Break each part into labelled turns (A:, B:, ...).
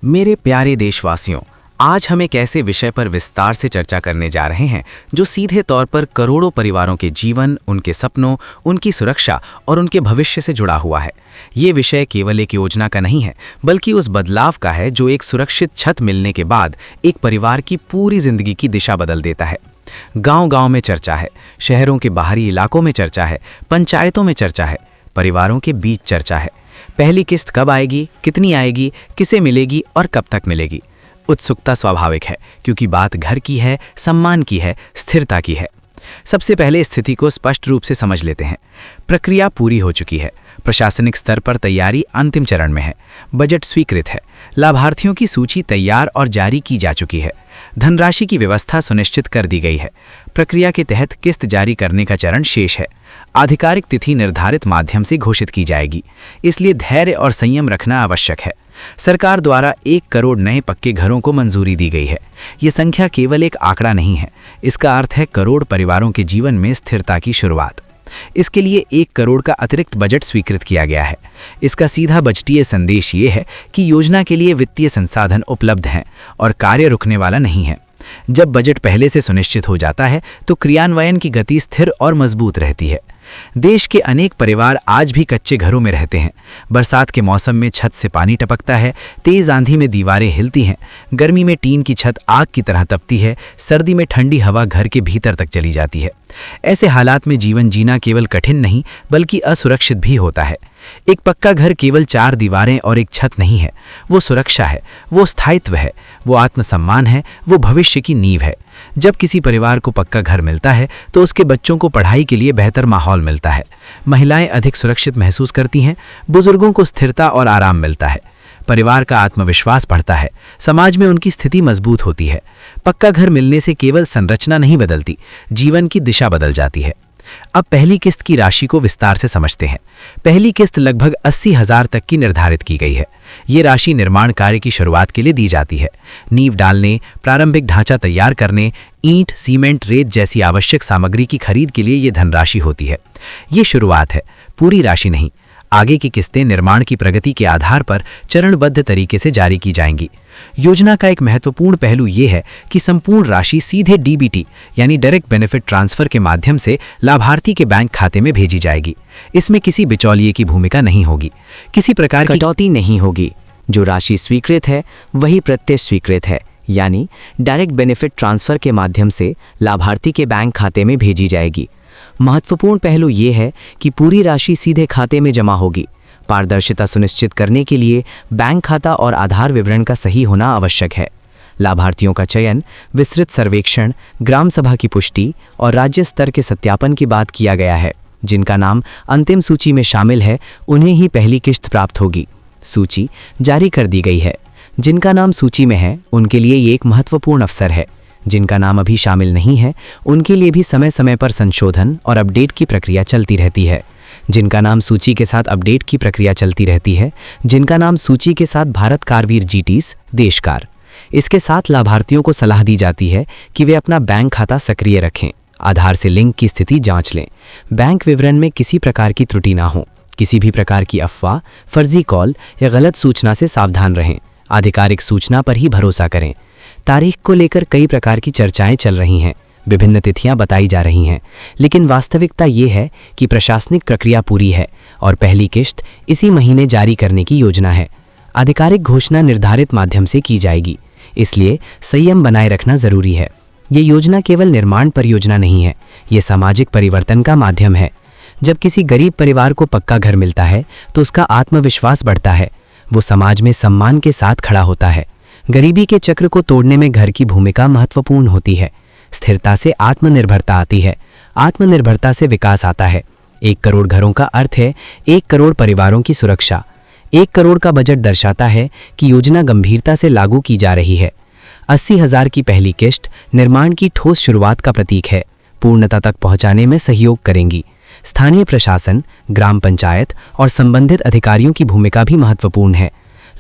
A: मेरे प्यारे देशवासियों, आज हम एक ऐसे विषय पर विस्तार से चर्चा करने जा रहे हैं जो सीधे तौर पर करोड़ों परिवारों के जीवन, उनके सपनों, उनकी सुरक्षा और उनके भविष्य से जुड़ा हुआ है। ये विषय केवल एक योजना का नहीं है, बल्कि उस बदलाव का है जो एक सुरक्षित छत मिलने के बाद एक परिवार की पूरी जिंदगी की दिशा बदल देता है। गांव-गांव में चर्चा है, शहरों के बाहरी इलाकों में चर्चा है, पंचायतों में चर्चा है, परिवारों के बीच चर्चा है। पहली किस्त कब आएगी, कितनी आएगी, किसे मिलेगी और कब तक मिलेगी? उत्सुकता स्वाभाविक है, क्योंकि बात घर की है, सम्मान की है, स्थिरता की है। सबसे पहले स्थिति को स्पष्ट रूप से समझ लेते हैं। प्रक्रिया पूरी हो चुकी है। प्रशासनिक स्तर पर तैयारी अंतिम चरण में है। बजट स्वीकृत है। लाभार्थियों की सूची तैयार और जारी की जा चुकी है। धनराशि की व्यवस्था सुनिश्चित कर दी गई है। प्रक्रिया के तहत किस्त जारी करने का चरण शेष है। आधिकारिक तिथि निर्धारित माध्यम से घोषित की जाएगी, इसलिए धैर्य और संयम रखना आवश्यक है। सरकार द्वारा 1 करोड़ नए पक्के घरों को मंजूरी दी गई है। ये संख्या केवल एक आंकड़ा नहीं है, इसका अर्थ है करोड़ परिवारों के जीवन में स्थिरता की शुरुआत। इसके लिए 1 करोड़ का अतिरिक्त बजट स्वीकृत किया गया है। इसका सीधा बजटीय संदेश ये है कि योजना के लिए वित्तीय संसाधन उपलब्ध हैं और कार्य रुकने वाला नहीं है। जब बजट पहले से सुनिश्चित हो जाता है तो क्रियान्वयन की गति स्थिर और मजबूत रहती है। देश के अनेक परिवार आज भी कच्चे घरों में रहते हैं। बरसात के मौसम में छत से पानी टपकता है, तेज आंधी में दीवारें हिलती हैं, गर्मी में टीन की छत आग की तरह तपती है, सर्दी में ठंडी हवा घर के भीतर तक चली जाती है। ऐसे हालात में जीवन जीना केवल कठिन नहीं बल्कि असुरक्षित भी होता है। एक पक्का घर केवल 4 दीवारें और एक छत नहीं है, वो सुरक्षा है, वो स्थायित्व है, वो आत्मसम्मान है, वो भविष्य की नींव है। जब किसी परिवार को पक्का घर मिलता है तो उसके बच्चों को पढ़ाई के लिए बेहतर माहौल मिलता है, महिलाएं अधिक सुरक्षित महसूस करती हैं, बुजुर्गों को स्थिरता और आराम मिलता है, परिवार का आत्मविश्वास बढ़ता है, समाज में उनकी स्थिति मजबूत होती है। पक्का घर मिलने से केवल संरचना नहीं बदलती, जीवन की दिशा बदल जाती है। अब पहली किस्त की राशि को विस्तार से समझते हैं। पहली किस्त लगभग 80,000 तक की निर्धारित की गई है। ये राशि निर्माण कार्य की शुरुआत के लिए दी जाती है। नींव डालने, प्रारंभिक ढांचा तैयार करने, ईंट, सीमेंट, रेत जैसी आवश्यक सामग्री की खरीद के लिए ये धनराशि होती है। ये शुरुआत है, पूरी राशि नहीं। आगे की किस्तें निर्माण की प्रगति के आधार पर चरणबद्ध तरीके से जारी की जाएंगी। योजना का एक महत्वपूर्ण पहलू ये है कि संपूर्ण राशि सीधे डीबीटी यानी डायरेक्ट बेनिफिट ट्रांसफर के माध्यम से लाभार्थी के बैंक खाते में भेजी जाएगी। इसमें किसी बिचौलिए की भूमिका नहीं होगी, किसी प्रकार की कटौती नहीं होगी। जो राशि स्वीकृत है वही प्रत्यक्ष स्वीकृत है, यानी डायरेक्ट बेनिफिट ट्रांसफर के माध्यम से लाभार्थी के बैंक खाते में भेजी जाएगी। महत्वपूर्ण पहलू ये है कि पूरी राशि सीधे खाते में जमा होगी। पारदर्शिता सुनिश्चित करने के लिए बैंक खाता और आधार विवरण का सही होना आवश्यक है। लाभार्थियों का चयन, विस्तृत सर्वेक्षण, ग्राम सभा की पुष्टि और राज्य स्तर के सत्यापन की बात किया गया है। जिनका नाम अंतिम सूची में शामिल है उन्हें ही पहली किस्त प्राप्त होगी। सूची जारी कर दी गई है। जिनका नाम सूची में है उनके लिए ये एक महत्वपूर्ण अवसर है। जिनका नाम अभी शामिल नहीं है उनके लिए भी समय समय पर संशोधन और अपडेट की प्रक्रिया चलती रहती है। जिनका नाम सूची के साथ अपडेट की प्रक्रिया चलती रहती है, जिनका नाम सूची के साथ भारत कारवीर जीटीस देशकार। इसके साथ लाभार्थियों को सलाह दी जाती है कि वे अपना बैंक खाता सक्रिय रखें, आधार से लिंक की स्थिति जांच लें, बैंक विवरण में किसी प्रकार की त्रुटि ना हो, किसी भी प्रकार की अफवाह, फर्जी कॉल या गलत सूचना से सावधान रहें, आधिकारिक सूचना पर ही भरोसा करें। तारीख को लेकर कई प्रकार की चर्चाएं चल रही हैं, विभिन्न तिथियां बताई जा रही हैं, लेकिन वास्तविकता ये है कि प्रशासनिक प्रक्रिया पूरी है और पहली किस्त इसी महीने जारी करने की योजना है। आधिकारिक घोषणा निर्धारित माध्यम से की जाएगी, इसलिए संयम बनाए रखना जरूरी है। ये योजना केवल निर्माण परियोजना नहीं है, ये सामाजिक परिवर्तन का माध्यम है। जब किसी गरीब परिवार को पक्का घर मिलता है तो उसका आत्मविश्वास बढ़ता है, वो समाज में सम्मान के साथ खड़ा होता है। गरीबी के चक्र को तोड़ने में घर की भूमिका महत्वपूर्ण होती है। स्थिरता से आत्मनिर्भरता आती है, आत्मनिर्भरता से विकास आता है। 1 करोड़ घरों का अर्थ है 1 करोड़ परिवारों की सुरक्षा। 1 करोड़ का बजट दर्शाता है कि योजना गंभीरता से लागू की जा रही है। 80,000 की पहली किस्त निर्माण की ठोस शुरुआत का प्रतीक है, पूर्णता तक पहुंचाने में सहयोग करेंगी। स्थानीय प्रशासन, ग्राम पंचायत और संबंधित अधिकारियों की भूमिका भी महत्वपूर्ण है।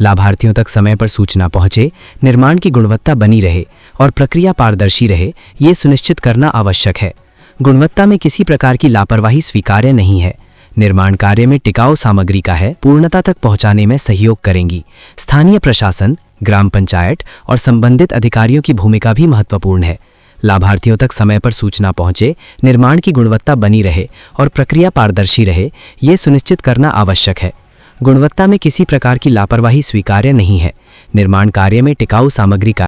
A: लाभार्थियों तक समय पर सूचना पहुंचे, निर्माण की गुणवत्ता बनी रहे और प्रक्रिया पारदर्शी रहे, ये सुनिश्चित करना आवश्यक है। गुणवत्ता में किसी प्रकार की लापरवाही स्वीकार्य नहीं है। निर्माण कार्य में टिकाऊ सामग्री का है पूर्णता तक पहुंचाने में सहयोग करेंगी। स्थानीय प्रशासन,
B: ग्राम पंचायत और संबंधित अधिकारियों की भूमिका भी महत्वपूर्ण है। लाभार्थियों तक समय पर सूचना पहुंचे, निर्माण की गुणवत्ता बनी रहे और प्रक्रिया पारदर्शी रहे, ये सुनिश्चित करना आवश्यक है। गुणवत्ता में किसी प्रकार की लापरवाही स्वीकार्य नहीं है। निर्माण कार्य में टिकाऊ सामग्री का